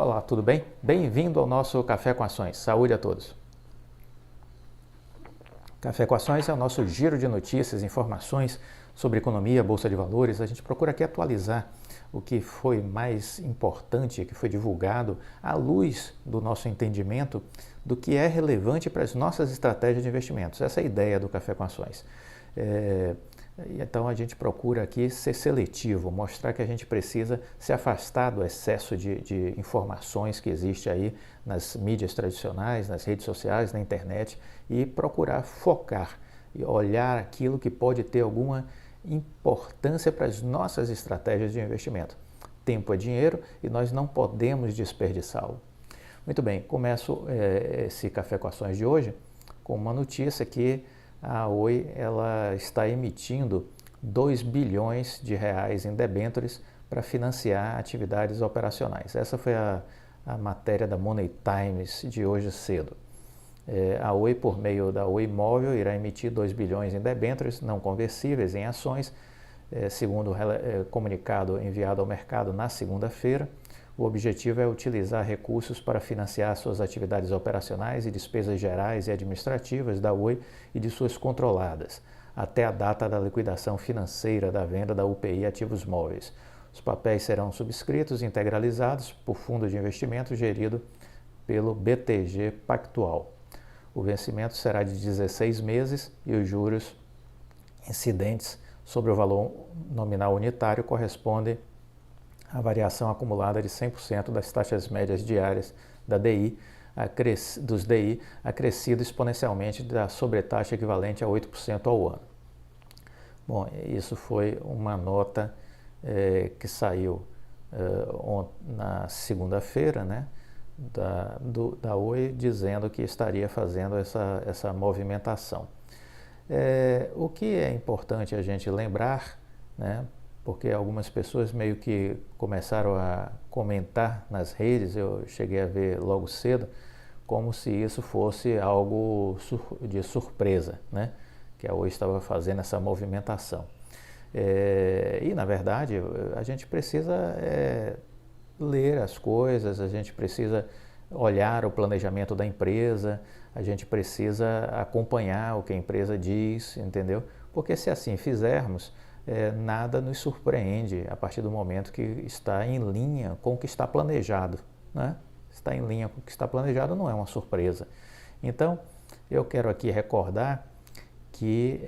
Olá, tudo bem? Bem-vindo ao nosso Café com Ações. Saúde a todos. Café com Ações é o nosso giro de notícias, informações sobre economia, bolsa de valores. A gente procura aqui atualizar o que foi mais importante, que foi divulgado à luz do nosso entendimento do que é relevante para as nossas estratégias de investimentos. Essa é a ideia do Café com Ações. Então a gente procura aqui ser seletivo, mostrar que a gente precisa se afastar do excesso de informações que existe aí nas mídias tradicionais, nas redes sociais, na internet e procurar focar e olhar aquilo que pode ter alguma importância para as nossas estratégias de investimento. Tempo é dinheiro e nós não podemos desperdiçá-lo. Muito bem, começo esse Café com Ações de hoje com uma notícia que a Oi ela está emitindo 2 bilhões de reais em debêntures para financiar atividades operacionais. Essa foi a matéria da Money Times de hoje cedo. A Oi, por meio da Oi Móvel, irá emitir 2 bilhões em debêntures não conversíveis em ações, segundo o comunicado enviado ao mercado na segunda-feira. O objetivo é utilizar recursos para financiar suas atividades operacionais e despesas gerais e administrativas da Oi e de suas controladas, até a data da liquidação financeira da venda da UPI Ativos Móveis. Os papéis serão subscritos e integralizados por fundo de investimento gerido pelo BTG Pactual. O vencimento será de 16 meses e os juros incidentes sobre o valor nominal unitário correspondem a variação acumulada de 100% das taxas médias diárias dos DI, acrescido exponencialmente da sobretaxa equivalente a 8% ao ano. Bom, isso foi uma nota que saiu na segunda-feira, né, da Oi, dizendo que estaria fazendo essa movimentação. O que é importante a gente lembrar, né, porque algumas pessoas meio que começaram a comentar nas redes, eu cheguei a ver logo cedo, como se isso fosse algo de surpresa, né? Que a Oi estava fazendo essa movimentação. E, na verdade, a gente precisa ler as coisas, a gente precisa olhar o planejamento da empresa, a gente precisa acompanhar o que a empresa diz, entendeu? Porque se assim fizermos, nada nos surpreende a partir do momento que está em linha com o que está planejado, né? Está em linha com o que está planejado não é uma surpresa. Então, eu quero aqui recordar que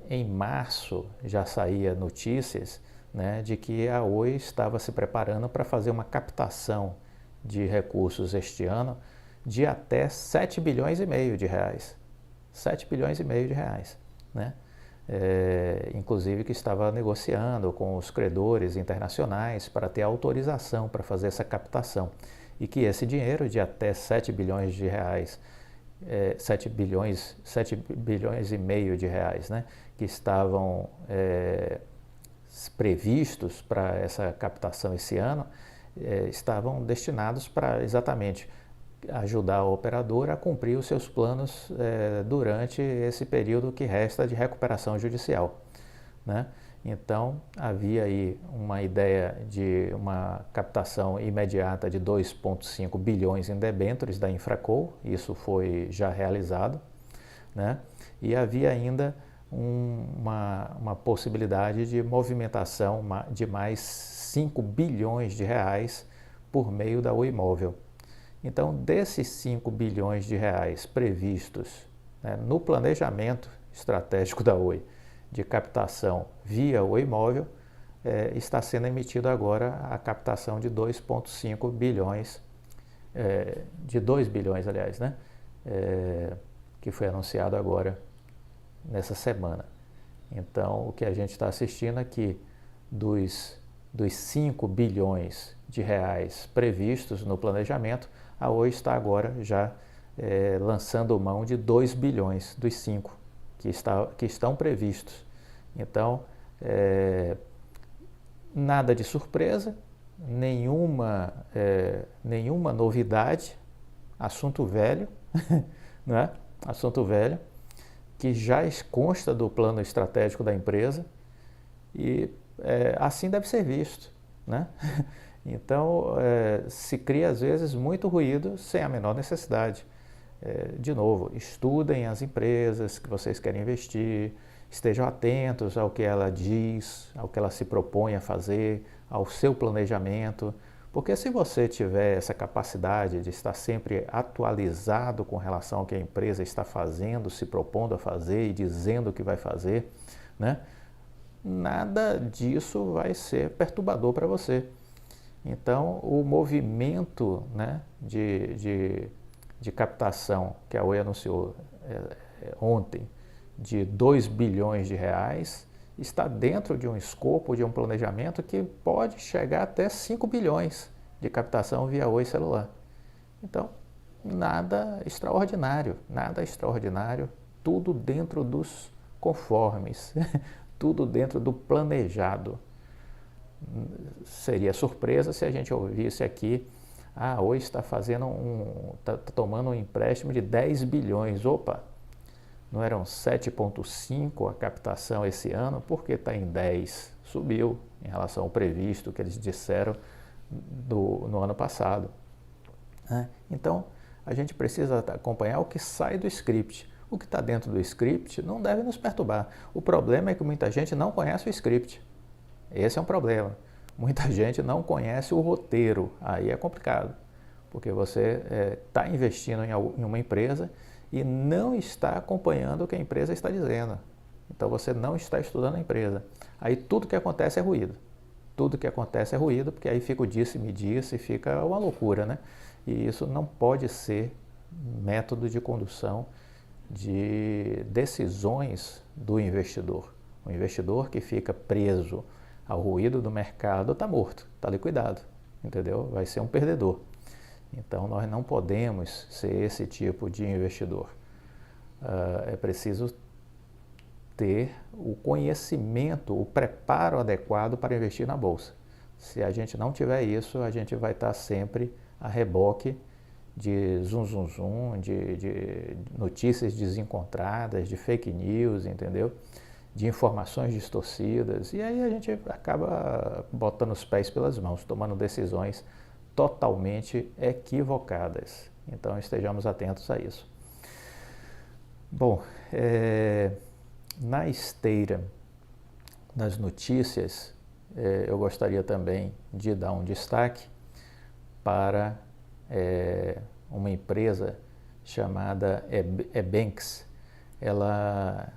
em março já saía notícias, né, de que a Oi estava se preparando para fazer uma captação de recursos este ano de até 7 bilhões e meio de reais. 7 bilhões e meio de reais, né? Inclusive que estava negociando com os credores internacionais para ter autorização para fazer essa captação e que esse dinheiro de até 7 bilhões de reais, 7 bilhões e meio de reais, né, que estavam previstos para essa captação esse ano, estavam destinados para exatamente ajudar a operadora a cumprir os seus planos durante esse período que resta de recuperação judicial, né? Então, havia aí uma ideia de uma captação imediata de 2,5 bilhões em debêntures da Infraco, isso foi já realizado, né? E havia ainda uma possibilidade de movimentação de mais 5 bilhões de reais por meio da Oi Móvel. Então, desses 5 bilhões de reais previstos, né, no planejamento estratégico da Oi de captação via Oi Móvel, está sendo emitido agora a captação de 2,5 bilhões, de 2 bilhões, aliás, né, que foi anunciado agora nessa semana. Então, o que a gente está assistindo aqui dos 5 bilhões de reais previstos no planejamento, a Oi está agora já lançando mão de 2 bilhões dos 5 que estão previstos. Então, nada de surpresa, nenhuma novidade, assunto velho, né? Assunto velho, que já consta do plano estratégico da empresa e assim deve ser visto, né? Então, se cria às vezes muito ruído sem a menor necessidade. De novo, estudem as empresas que vocês querem investir, estejam atentos ao que ela diz, ao que ela se propõe a fazer, ao seu planejamento, porque se você tiver essa capacidade de estar sempre atualizado com relação ao que a empresa está fazendo, se propondo a fazer e dizendo o que vai fazer, né, nada disso vai ser perturbador para você. Então, o movimento, né, de captação que a Oi anunciou ontem, de 2 bilhões de reais, está dentro de um escopo, de um planejamento que pode chegar até 5 bilhões de captação via Oi Celular. Então, nada extraordinário, tudo dentro dos conformes, tudo dentro do planejado. Seria surpresa se a gente ouvisse aqui, Oi está está tomando um empréstimo de 10 bilhões. Opa, não eram 7,5 a captação esse ano, por que está em 10? Subiu em relação ao previsto que eles disseram no ano passado. Então, a gente precisa acompanhar o que sai do script. O que está dentro do script não deve nos perturbar. O problema é que muita gente não conhece o script. Esse é um problema. Muita gente não conhece o roteiro, aí é complicado, porque você está investindo em uma empresa e não está acompanhando o que a empresa está dizendo. Então você não está estudando a empresa. Aí tudo que acontece é ruído. Tudo que acontece é ruído, porque aí fica o disse-me disse, fica uma loucura, né? E isso não pode ser método de condução de decisões do investidor. O investidor que fica preso ao ruído do mercado está morto, está liquidado, entendeu? Vai ser um perdedor. Então nós não podemos ser esse tipo de investidor. É preciso ter o conhecimento, o preparo adequado para investir na bolsa. Se a gente não tiver isso, a gente vai estar sempre a reboque de de notícias desencontradas, de fake news, entendeu? De informações distorcidas, e aí a gente acaba botando os pés pelas mãos, tomando decisões totalmente equivocadas. Então estejamos atentos a isso. Bom, na esteira das notícias, eu gostaria também de dar um destaque para uma empresa chamada Ebanks. Ela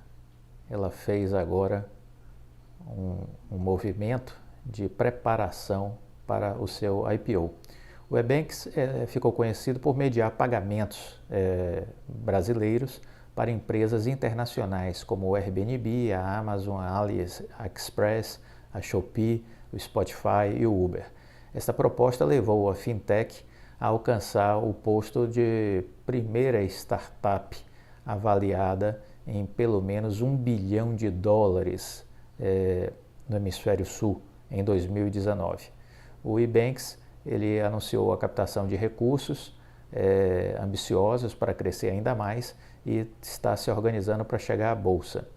fez agora um movimento de preparação para o seu IPO. O Ebanks ficou conhecido por mediar pagamentos brasileiros para empresas internacionais como o Airbnb, a Amazon, a AliExpress, a Shopee, o Spotify e o Uber. Essa proposta levou a fintech a alcançar o posto de primeira startup avaliada em pelo menos $1 bilhão no hemisfério sul em 2019. O Ebanks ele anunciou a captação de recursos ambiciosos para crescer ainda mais e está se organizando para chegar à bolsa.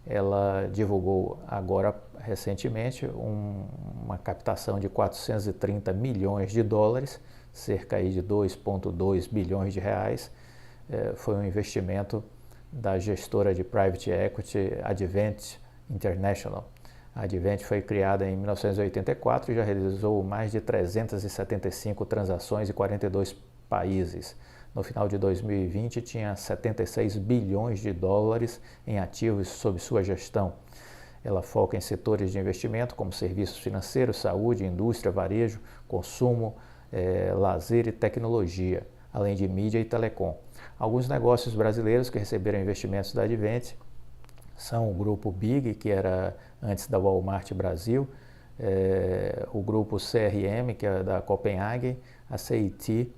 Ela divulgou agora recentemente uma captação de $430 milhões, cerca aí de 2,2 bilhões de reais. Foi um investimento da gestora de private equity Advent International. A Advent foi criada em 1984 e já realizou mais de 375 transações em 42 países. No final de 2020, tinha $76 bilhões em ativos sob sua gestão. Ela foca em setores de investimento como serviços financeiros, saúde, indústria, varejo, consumo, lazer e tecnologia, além de mídia e telecom. Alguns negócios brasileiros que receberam investimentos da Advent são o grupo Big, que era antes da Walmart Brasil, o grupo CRM, que é da Copenhagen, a CIT,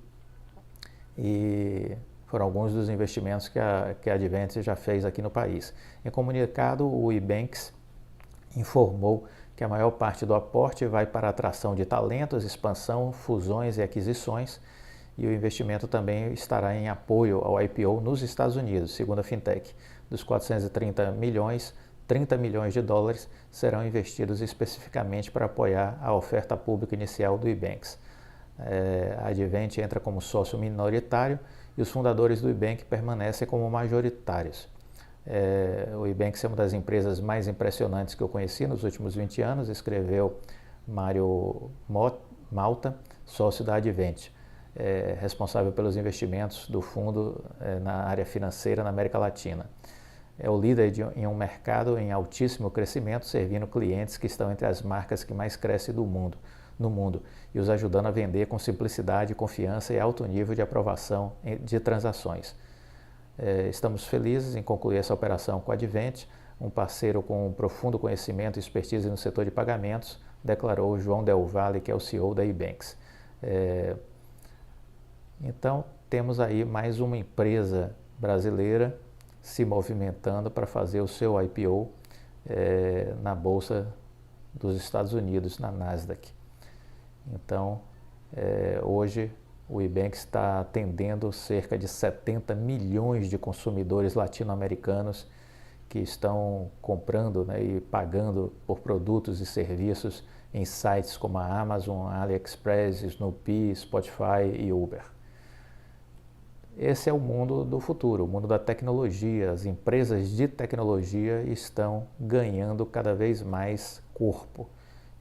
e foram alguns dos investimentos que a Advent já fez aqui no país. Em comunicado, o Ebanks informou que a maior parte do aporte vai para a atração de talentos, expansão, fusões e aquisições, e o investimento também estará em apoio ao IPO nos Estados Unidos, segundo a fintech. Dos 430 milhões, 30 milhões de dólares serão investidos especificamente para apoiar a oferta pública inicial do Ebanks. A Advent entra como sócio minoritário e os fundadores do Ebank permanecem como majoritários. O Ebanks é uma das empresas mais impressionantes que eu conheci nos últimos 20 anos, escreveu Mário Malta, sócio da Advent, responsável pelos investimentos do fundo na área financeira na América Latina. É o líder em um mercado em altíssimo crescimento, servindo clientes que estão entre as marcas que mais crescem no mundo e os ajudando a vender com simplicidade, confiança e alto nível de aprovação de transações. Estamos felizes em concluir essa operação com a Advent, um parceiro com um profundo conhecimento e expertise no setor de pagamentos, declarou João Del Valle, que é o CEO da Ebanks. Então, temos aí mais uma empresa brasileira se movimentando para fazer o seu IPO na Bolsa dos Estados Unidos, na Nasdaq. Então, hoje o Ebanks está atendendo cerca de 70 milhões de consumidores latino-americanos que estão comprando, né, e pagando por produtos e serviços em sites como a Amazon, AliExpress, Snoopy, Spotify e Uber. Esse é o mundo do futuro, o mundo da tecnologia. As empresas de tecnologia estão ganhando cada vez mais corpo.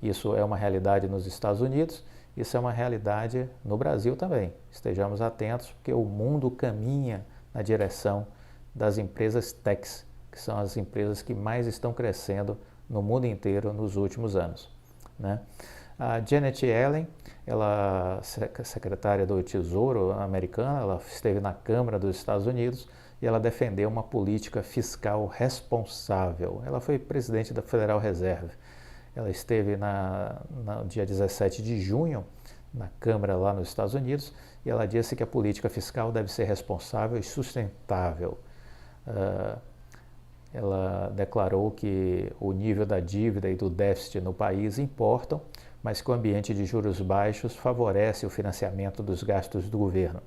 Isso é uma realidade nos Estados Unidos, isso é uma realidade no Brasil também. Estejamos atentos, porque o mundo caminha na direção das empresas techs, que são as empresas que mais estão crescendo no mundo inteiro nos últimos anos, né? A Janet Yellen, ela é secretária do Tesouro americana, ela esteve na Câmara dos Estados Unidos e ela defendeu uma política fiscal responsável. Ela foi presidente da Federal Reserve. Ela esteve no dia 17 de junho na Câmara lá nos Estados Unidos e ela disse que a política fiscal deve ser responsável e sustentável. Ela declarou que o nível da dívida e do déficit no país importam, mas que o ambiente de juros baixos favorece o financiamento dos gastos do governo.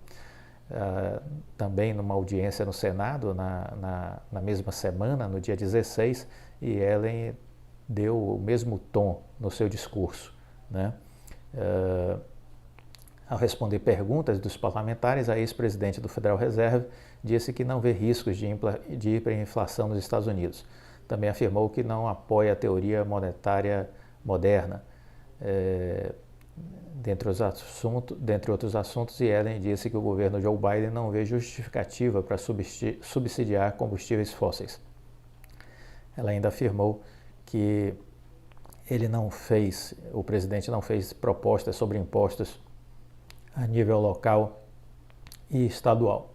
Também numa audiência no Senado, na mesma semana, no dia 16, Yellen deu o mesmo tom no seu discurso, né? Ao responder perguntas dos parlamentares, a ex-presidente do Federal Reserve disse que não vê riscos de hiperinflação nos Estados Unidos. Também afirmou que não apoia a teoria monetária moderna. Dentre outros assuntos, Yellen disse que o governo Joe Biden não vê justificativa para subsidiar combustíveis fósseis. Ela ainda afirmou que o presidente não fez propostas sobre impostos a nível local e estadual.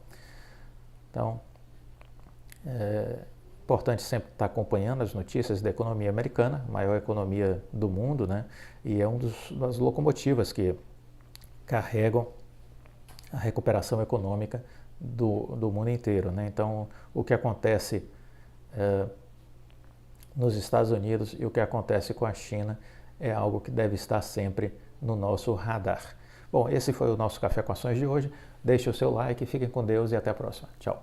Então, é importante sempre estar acompanhando as notícias da economia americana, maior economia do mundo, né? E é das locomotivas que carregam a recuperação econômica do mundo inteiro, né? Então, o que acontece nos Estados Unidos e o que acontece com a China é algo que deve estar sempre no nosso radar. Bom, esse foi o nosso Café com Ações de hoje. Deixe o seu like, fiquem com Deus e até a próxima. Tchau.